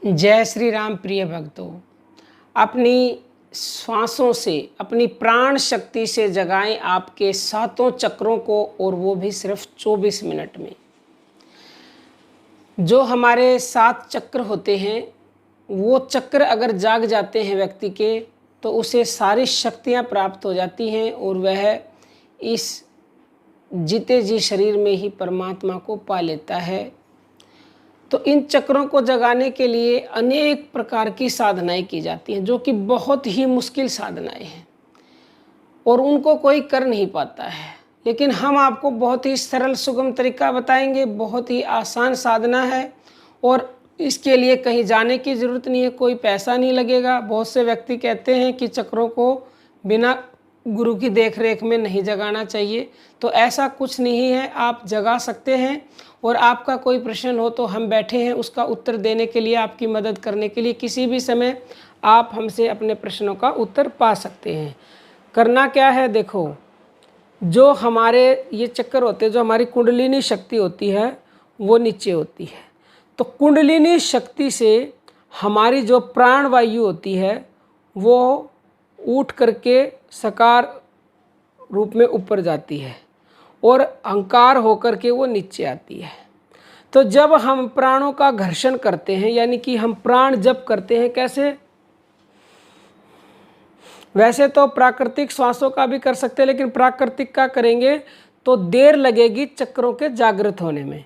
जय श्री राम। प्रिय भक्तों, अपनी श्वासों से, अपनी प्राण शक्ति से जगाएं आपके सातों चक्रों को, और वो भी सिर्फ 24 मिनट में। जो हमारे 7 चक्र होते हैं, वो चक्र अगर जाग जाते हैं व्यक्ति के, तो उसे सारी शक्तियां प्राप्त हो जाती हैं और वह इस जीते जी शरीर में ही परमात्मा को पा लेता है। तो इन चक्रों को जगाने के लिए अनेक प्रकार की साधनाएं की जाती हैं, जो कि बहुत ही मुश्किल साधनाएं हैं और उनको कोई कर नहीं पाता है। लेकिन हम आपको बहुत ही सरल सुगम तरीका बताएंगे। बहुत ही आसान साधना है और इसके लिए कहीं जाने की ज़रूरत नहीं है, कोई पैसा नहीं लगेगा। बहुत से व्यक्ति कहते हैं कि चक्रों को बिना गुरु की देखरेख में नहीं जगाना चाहिए, तो ऐसा कुछ नहीं है, आप जगा सकते हैं। और आपका कोई प्रश्न हो तो हम बैठे हैं उसका उत्तर देने के लिए, आपकी मदद करने के लिए। किसी भी समय आप हमसे अपने प्रश्नों का उत्तर पा सकते हैं। करना क्या है, देखो, जो हमारे ये चक्कर होते हैं, जो हमारी कुंडलिनी शक्ति होती है वो नीचे होती है। तो कुंडलिनी शक्ति से हमारी जो प्राण वायु होती है वो उठ करके सकार रूप में ऊपर जाती है और अहंकार होकर के वो नीचे आती है। तो जब हम प्राणों का घर्षण करते हैं, यानी कि हम प्राण जप करते हैं, कैसे? वैसे तो प्राकृतिक श्वासों का भी कर सकते हैं, लेकिन प्राकृतिक का करेंगे तो देर लगेगी चक्रों के जागृत होने में।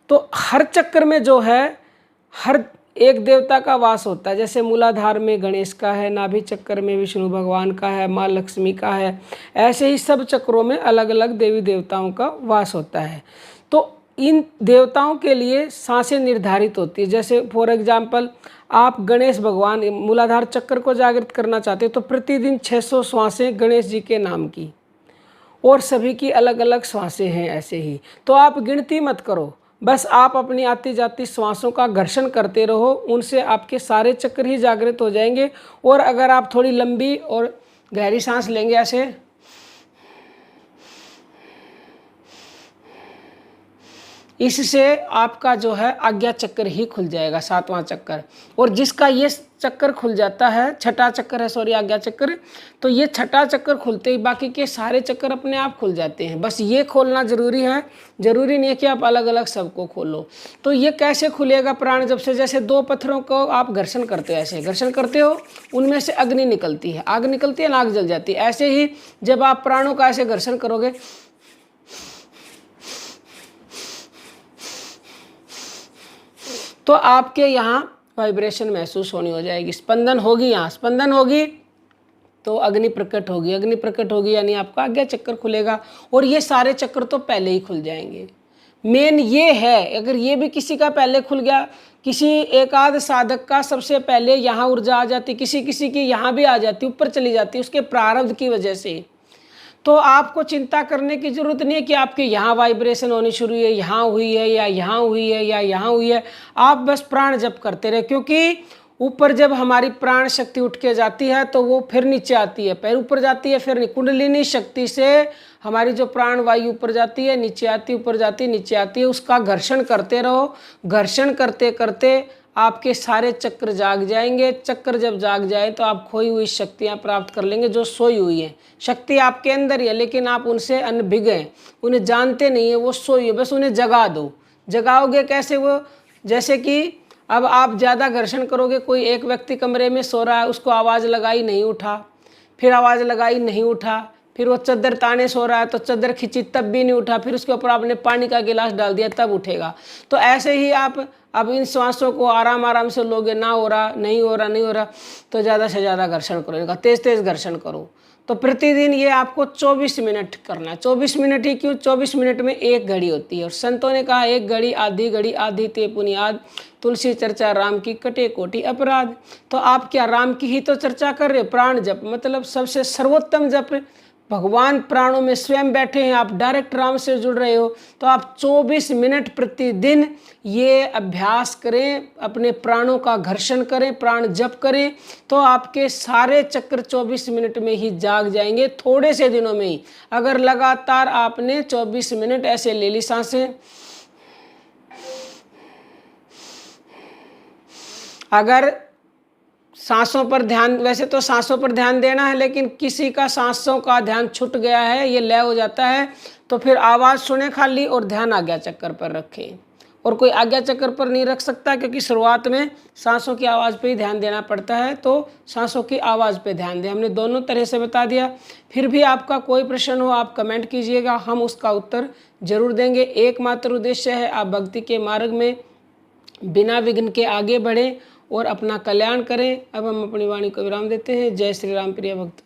तो हर चक्र में जो है, हर एक देवता का वास होता है। जैसे मूलाधार में गणेश का है, नाभि चक्र में विष्णु भगवान का है, माँ लक्ष्मी का है। ऐसे ही सब चक्रों में अलग अलग देवी देवताओं का वास होता है। तो इन देवताओं के लिए सांसें निर्धारित होती है। जैसे फॉर एग्जाम्पल, आप गणेश भगवान मूलाधार चक्र को जागृत करना चाहते हो तो प्रतिदिन 600 श्वासें गणेश जी के नाम की, और सभी की अलग अलग श्वासें हैं ऐसे ही। तो आप गिनती मत करो, बस आप अपनी आती जाती श्वासों का घर्षण करते रहो, उनसे आपके सारे चक्र ही जागृत हो जाएंगे। और अगर आप थोड़ी लंबी और गहरी सांस लेंगे ऐसे, इससे आपका जो है आज्ञा चक्र ही खुल जाएगा, 7वां चक्कर। और जिसका ये चक्कर खुल जाता है, छठा चक्कर है, सॉरी, आज्ञा चक्र, तो ये छठा चक्कर खुलते ही बाकी के सारे चक्कर अपने आप खुल जाते हैं। बस ये खोलना जरूरी है, जरूरी नहीं है कि आप अलग अलग सबको खोलो। तो ये कैसे खुलेगा प्राण जब से? जैसे 2 पत्थरों को आप घर्षण करते हो, ऐसे घर्षण करते हो, उनमें से अग्नि निकलती है, आग निकलती है ना, आग जल जाती है। ऐसे ही जब आप प्राणों का ऐसे घर्षण करोगे, तो आपके यहाँ वाइब्रेशन महसूस होनी हो जाएगी, स्पंदन होगी। यहाँ स्पंदन होगी तो अग्नि प्रकट होगी, अग्नि प्रकट होगी यानी आपका आज्ञा चक्कर खुलेगा। और ये सारे चक्कर तो पहले ही खुल जाएंगे। मेन ये है, अगर ये भी किसी का पहले खुल गया, किसी एक आध साधक का सबसे पहले यहाँ ऊर्जा आ जाती, किसी किसी की यहाँ भी आ जाती, ऊपर चली जाती, उसके प्रारब्ध की वजह से। तो आपको चिंता करने की ज़रूरत नहीं है कि आपके यहाँ वाइब्रेशन होनी शुरू हुई है, यहाँ हुई है, या यहाँ हुई है, या यहाँ हुई है। आप बस प्राण जप करते रहे, क्योंकि ऊपर जब हमारी प्राण शक्ति उठ के जाती है तो वो फिर नीचे आती है, पैर ऊपर जाती है, फिर कुंडलिनी शक्ति से हमारी जो प्राण वायु ऊपर जाती है, नीचे आती है, ऊपर जाती है, नीचे आती है। उसका घर्षण करते रहो, घर्षण करते करते आपके सारे चक्र जाग जाएंगे। चक्र जब जाग जाए तो आप खोई हुई शक्तियां प्राप्त कर लेंगे, जो सोई हुई है। शक्ति आपके अंदर ही है, लेकिन आप उनसे अनभिज्ञ हैं, उन्हें जानते नहीं है, वो सोई है, बस उन्हें जगा दो। जगाओगे कैसे? वो जैसे कि अब आप ज़्यादा घर्षण करोगे, कोई एक व्यक्ति कमरे में सो रहा है, उसको आवाज़ लगाई नहीं उठा, फिर आवाज़ लगाई नहीं उठा, फिर वो चद्दर ताने सो रहा है तो चद्दर खींची तब भी नहीं उठा, फिर उसके ऊपर आपने पानी का गिलास डाल दिया तब उठेगा। तो ऐसे ही आप अब इन श्वासों को आराम आराम से लोगे, ना हो रहा, नहीं हो रहा, नहीं हो रहा, तो ज़्यादा से ज़्यादा घर्षण करो, इनका तेज़ तेज़ घर्षण करो। तो प्रतिदिन ये आपको 24 मिनट करना है। 24 मिनट ही क्यों? 24 मिनट में 1 घड़ी होती है, और संतों ने कहा 1 घड़ी आधी ते पुनियाद, तुलसी चर्चा राम की कटे कोटि अपराध। तो आप क्या राम की ही तो चर्चा कर रहे हो? प्राण जप मतलब सबसे सर्वोत्तम जप, भगवान प्राणों में स्वयं बैठे हैं, आप डायरेक्ट राम से जुड़ रहे हो। तो आप 24 मिनट प्रतिदिन ये अभ्यास करें, अपने प्राणों का घर्षण करें, प्राण जप करें, तो आपके सारे चक्र 24 मिनट में ही जाग जाएंगे, थोड़े से दिनों में ही। अगर लगातार आपने 24 मिनट ऐसे ले ली सांसें, अगर सांसों पर ध्यान, वैसे तो सांसों पर ध्यान देना है, लेकिन किसी का सांसों का ध्यान छूट गया है, ये लय हो जाता है, तो फिर आवाज़ सुने खाली और ध्यान आज्ञा चक्कर पर रखें। और कोई आज्ञा चक्कर पर नहीं रख सकता, क्योंकि शुरुआत में सांसों की आवाज़ पे ही ध्यान देना पड़ता है, तो सांसों की आवाज़ पे ध्यान दें। हमने दोनों तरह से बता दिया। फिर भी आपका कोई प्रश्न हो आप कमेंट कीजिएगा, हम उसका उत्तर जरूर देंगे। एकमात्र उद्देश्य है आप भक्ति के मार्ग में बिना विघ्न के आगे बढ़ें और अपना कल्याण करें। अब हम अपनी वाणी को विराम देते हैं। जय श्री राम प्रिय भक्त।